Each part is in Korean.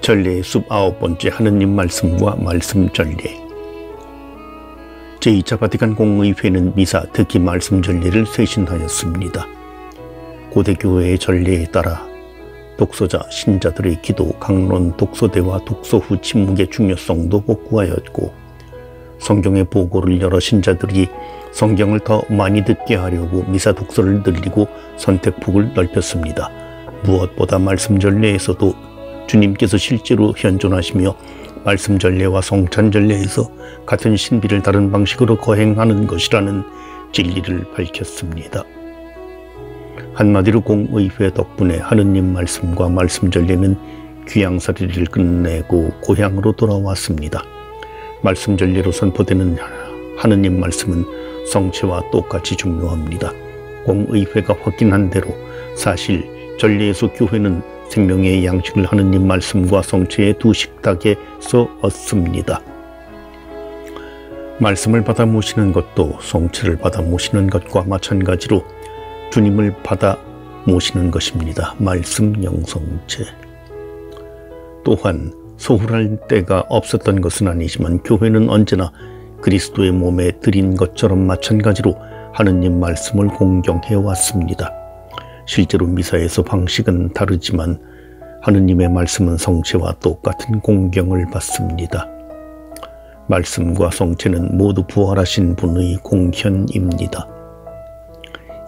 전례의 숲 9번째 하느님 말씀과 말씀 전례. 제2차 바티칸 공의회는 미사, 특히 말씀 전례를 쇄신하였습니다. 고대 교회의 전례에 따라 독서자, 신자들의 기도, 강론, 독서대와 독서 후 침묵의 중요성도 복구하였고, 성경의 보고를 여러 신자들이 성경을 더 많이 듣게 하려고 미사 독서를 늘리고 선택폭을 넓혔습니다. 무엇보다 말씀 전례에서도 주님께서 실제로 현존하시며 말씀 전례와 성찬 전례에서 같은 신비를 다른 방식으로 거행하는 것이라는 진리를 밝혔습니다. 한마디로 공의회 덕분에 하느님 말씀과 말씀 전례는 귀양살이를 끝내고 고향으로 돌아왔습니다. 말씀 전례로 선포되는 하느님 말씀은 성체와 똑같이 중요합니다. 공의회가 확인한 대로 사실 전례에서 교회는 생명의 양식을 하느님 말씀과 성체의 두 식탁에서 얻습니다. 말씀을 받아 모시는 것도 성체를 받아 모시는 것과 마찬가지로 주님을 받아 모시는 것입니다. 말씀 영성체. 또한 소홀할 때가 없었던 것은 아니지만 교회는 언제나 그리스도의 몸에 드린 것처럼 마찬가지로 하느님 말씀을 공경해 왔습니다. 실제로 미사에서 방식은 다르지만 하느님의 말씀은 성체와 똑같은 공경을 받습니다. 말씀과 성체는 모두 부활하신 분의 공현입니다.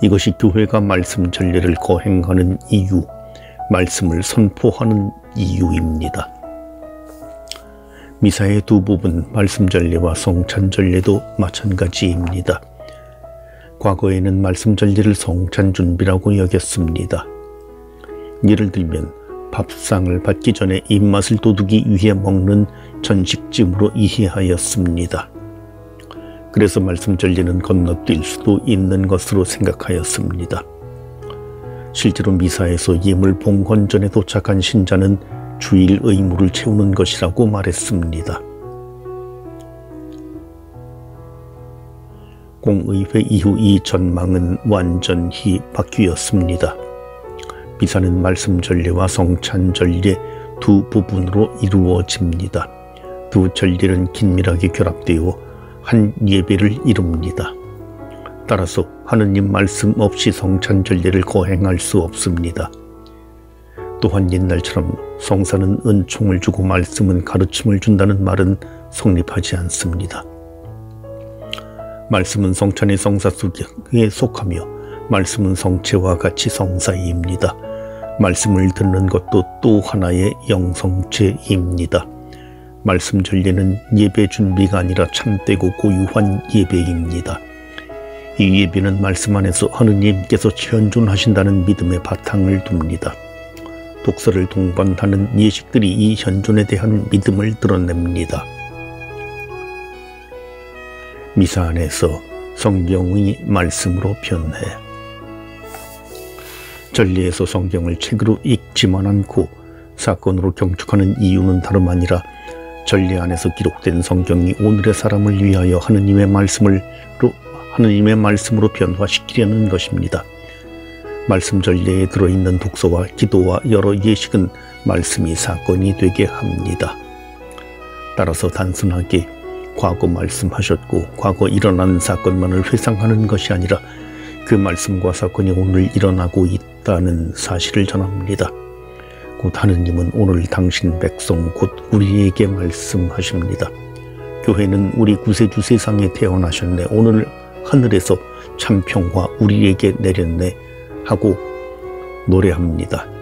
이것이 교회가 말씀 전례를 거행하는 이유, 말씀을 선포하는 이유입니다. 미사의 두 부분, 말씀 전례와 성찬 전례도 마찬가지입니다. 과거에는 말씀 전례를 성찬 준비라고 여겼습니다. 예를 들면 밥상을 받기 전에 입맛을 돋우기 위해 먹는 전식짐으로 이해하였습니다. 그래서 말씀 전례는 건너뛸 수도 있는 것으로 생각하였습니다. 실제로 미사에서 예물 봉헌 전에 도착한 신자는 주일 의무를 채우는 것이라고 말했습니다. 공의회 이후 이 전망은 완전히 바뀌었습니다. 미사는 말씀 전례와 성찬 전례 두 부분으로 이루어집니다. 두 전례는 긴밀하게 결합되어 한 예배를 이룹니다. 따라서 하느님 말씀 없이 성찬 전례를 거행할 수 없습니다. 또한 옛날처럼 성사는 은총을 주고 말씀은 가르침을 준다는 말은 성립하지 않습니다. 말씀은 성찬의 성사 속에 속하며 말씀은 성체와 같이 성사입니다. 말씀을 듣는 것도 또 하나의 영성체입니다. 말씀 전례는 예배 준비가 아니라 참되고 고유한 예배입니다. 이 예배는 말씀 안에서 하느님께서 현존하신다는 믿음의 바탕을 둡니다. 독서를 동반하는 예식들이 이 현존에 대한 믿음을 드러냅니다. 미사 안에서 성경의 말씀으로 변해. 전례에서 성경을 책으로 읽지만 않고 사건으로 경축하는 이유는 다름 아니라 전례 안에서 기록된 성경이 오늘의 사람을 위하여 하느님의 말씀으로 변화시키려는 것입니다. 말씀 전례에 들어있는 독서와 기도와 여러 예식은 말씀이 사건이 되게 합니다. 따라서 단순하게 과거 말씀하셨고 과거 일어난 사건만을 회상하는 것이 아니라 그 말씀과 사건이 오늘 일어나고 있다는 사실을 전합니다. 곧 하느님은 오늘 당신 백성 곧 우리에게 말씀하십니다. 교회는 우리 구세주 세상에 태어나셨네. 오늘 하늘에서 참평화 우리에게 내렸네 하고 노래합니다.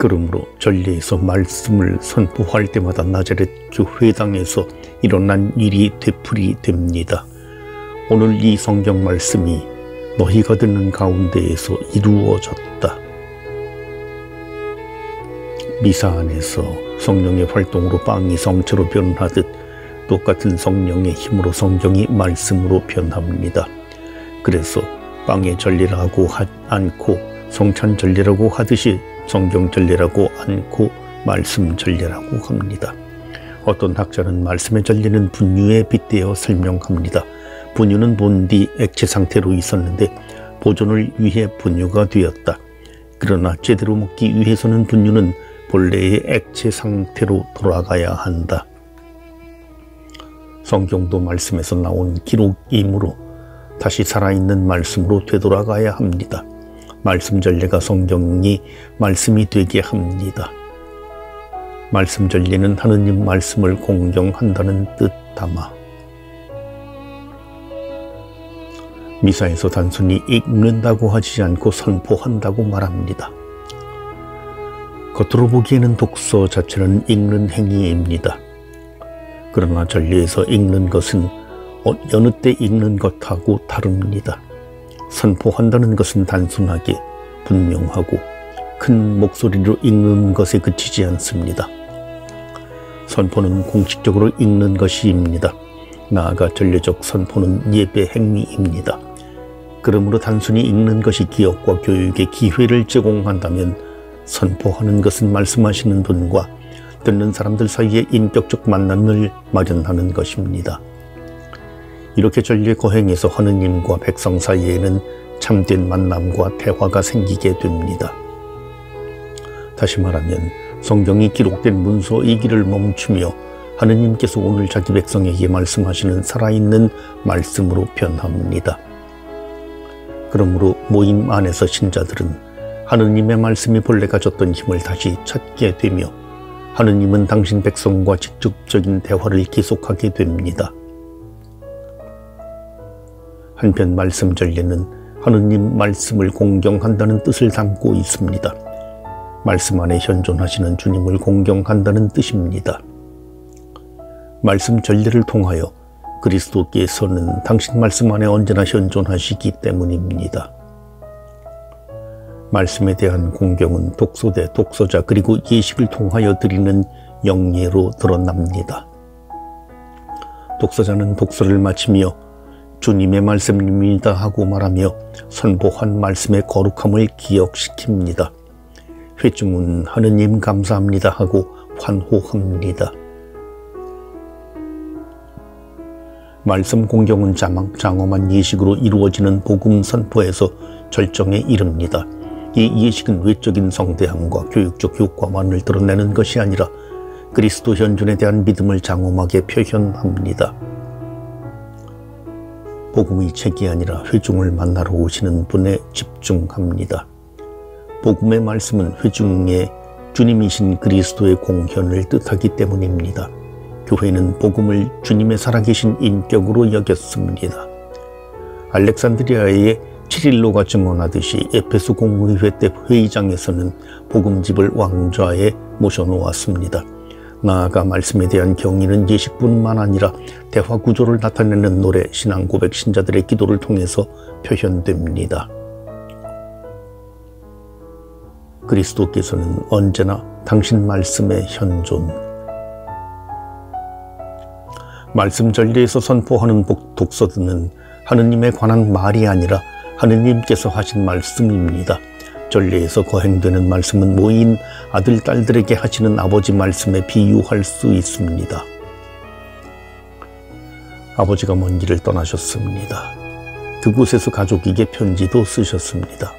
그러므로 전례에서 말씀을 선포할 때마다 나자렛 교회당에서 일어난 일이 되풀이 됩니다. 오늘 이 성경 말씀이 너희가 듣는 가운데에서 이루어졌다. 미사 안에서 성령의 활동으로 빵이 성체로 변하듯 똑같은 성령의 힘으로 성경이 말씀으로 변합니다. 그래서 빵의 전례라고 않고 성찬 전례라고 하듯이 성경 전례라고 않고 말씀 전례라고 합니다. 어떤 학자는 말씀의 전례는 분유에 빗대어 설명합니다. 분유는 본디 액체 상태로 있었는데 보존을 위해 분유가 되었다. 그러나 제대로 먹기 위해서는 분유는 본래의 액체 상태로 돌아가야 한다. 성경도 말씀에서 나온 기록이므로 다시 살아있는 말씀으로 되돌아가야 합니다. 말씀 전례가 성경이 말씀이 되게 합니다. 말씀 전례는 하느님 말씀을 공경한다는 뜻 담아 미사에서 단순히 읽는다고 하지 않고 선포한다고 말합니다. 겉으로 보기에는 독서 자체는 읽는 행위입니다. 그러나 전례에서 읽는 것은 여느 때 읽는 것하고 다릅니다. 선포한다는 것은 단순하게 분명하고 큰 목소리로 읽는 것에 그치지 않습니다. 선포는 공식적으로 읽는 것입니다. 나아가 전례적 선포는 예배 행위입니다. 그러므로 단순히 읽는 것이 기억과 교육의 기회를 제공한다면 선포하는 것은 말씀하시는 분과 듣는 사람들 사이에 인격적 만남을 마련하는 것입니다. 이렇게 전례 거행에서 하느님과 백성 사이에는 참된 만남과 대화가 생기게 됩니다. 다시 말하면 성경이 기록된 문서이기를 멈추며 하느님께서 오늘 자기 백성에게 말씀하시는 살아있는 말씀으로 변합니다. 그러므로 모임 안에서 신자들은 하느님의 말씀이 본래 가졌던 힘을 다시 찾게 되며 하느님은 당신 백성과 직접적인 대화를 계속하게 됩니다. 한편 말씀 전례는 하느님 말씀을 공경한다는 뜻을 담고 있습니다. 말씀 안에 현존하시는 주님을 공경한다는 뜻입니다. 말씀 전례를 통하여 그리스도께서는 당신 말씀 안에 언제나 현존하시기 때문입니다. 말씀에 대한 공경은 독서대, 독서자 그리고 예식을 통하여 드리는 영예로 드러납니다. 독서자는 독서를 마치며 주님의 말씀입니다 하고 말하며 선포한 말씀의 거룩함을 기억시킵니다. 회중은 하느님 감사합니다 하고 환호합니다. 말씀 공경은 장엄한 예식으로 이루어지는 복음 선포에서 절정에 이릅니다. 이 예식은 외적인 성대함과 교육적 효과만을 드러내는 것이 아니라 그리스도 현존에 대한 믿음을 장엄하게 표현합니다. 복음의 책이 아니라 회중을 만나러 오시는 분에 집중합니다. 복음의 말씀은 회중의 주님이신 그리스도의 공현을 뜻하기 때문입니다. 교회는 복음을 주님의 살아계신 인격으로 여겼습니다. 알렉산드리아의 치릴로가 증언하듯이 에페소 공의회 때 회의장에서는 복음집을 왕좌에 모셔놓았습니다. 나아가 말씀에 대한 경의는 예식뿐만 아니라 대화 구조를 나타내는 노래, 신앙 고백, 신자들의 기도를 통해서 표현됩니다. 그리스도께서는 언제나 당신 말씀의 현존, 말씀 전례에서 선포하는 독서들은 하느님에 관한 말이 아니라 하느님께서 하신 말씀입니다. 전례에서 거행되는 말씀은 모인 아들, 딸들에게 하시는 아버지 말씀에 비유할 수 있습니다. 아버지가 먼 길을 떠나셨습니다. 그곳에서 가족에게 편지도 쓰셨습니다.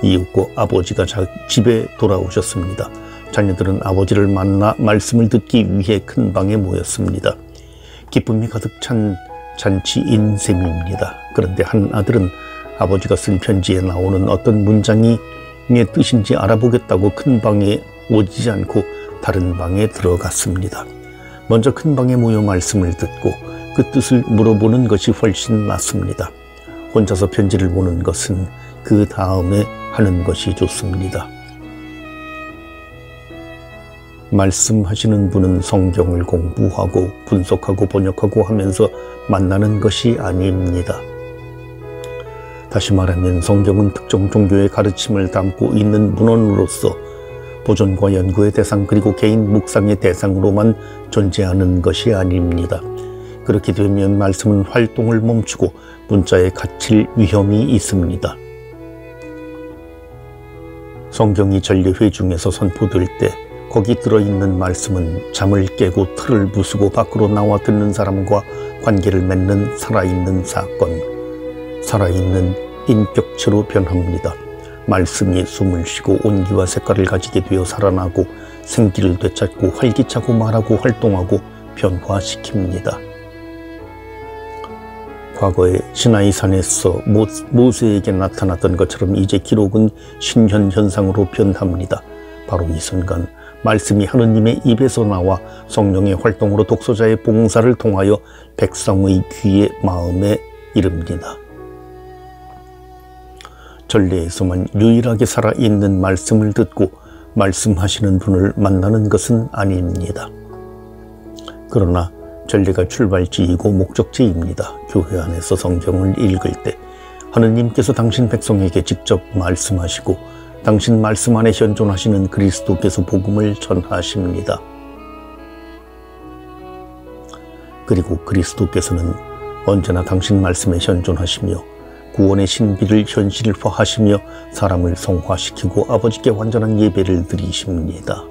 이윽고 아버지가 집에 돌아오셨습니다. 자녀들은 아버지를 만나 말씀을 듣기 위해 큰 방에 모였습니다. 기쁨이 가득 찬 잔치인 셈입니다. 그런데 한 아들은 아버지가 쓴 편지에 나오는 어떤 문장이 의 뜻인지 알아보겠다고 큰 방에 오지 않고 다른 방에 들어갔습니다. 먼저 큰 방에 모여 말씀을 듣고 그 뜻을 물어보는 것이 훨씬 낫습니다. 혼자서 편지를 보는 것은 그 다음에 하는 것이 좋습니다. 말씀하시는 분은 성경을 공부하고 분석하고 번역하고 하면서 만나는 것이 아닙니다. 다시 말하면 성경은 특정 종교의 가르침을 담고 있는 문헌으로서 보존과 연구의 대상 그리고 개인 묵상의 대상으로만 존재하는 것이 아닙니다. 그렇게 되면 말씀은 활동을 멈추고 문자에 갇힐 위험이 있습니다. 성경이 전례회 중에서 선포될 때 거기 들어있는 말씀은 잠을 깨고 틀을 부수고 밖으로 나와 듣는 사람과 관계를 맺는 살아있는 사건, 살아있는 인격체로 변합니다. 말씀이 숨을 쉬고 온기와 색깔을 가지게 되어 살아나고 생기를 되찾고 활기차고 말하고 활동하고 변화시킵니다. 과거에 시나이산에서 모세에게 나타났던 것처럼 이제 기록은 신현현상으로 변합니다. 바로 이 순간 말씀이 하느님의 입에서 나와 성령의 활동으로 독서자의 봉사를 통하여 백성의 귀에 마음에 이릅니다. 전례에서만 유일하게 살아있는 말씀을 듣고 말씀하시는 분을 만나는 것은 아닙니다. 그러나 전례가 출발지이고 목적지입니다. 교회 안에서 성경을 읽을 때 하느님께서 당신 백성에게 직접 말씀하시고 당신 말씀 안에 현존하시는 그리스도께서 복음을 전하십니다. 그리고 그리스도께서는 언제나 당신 말씀에 현존하시며 구원의 신비를 현실화하시며 사람을 성화시키고 아버지께 완전한 예배를 드리십니다.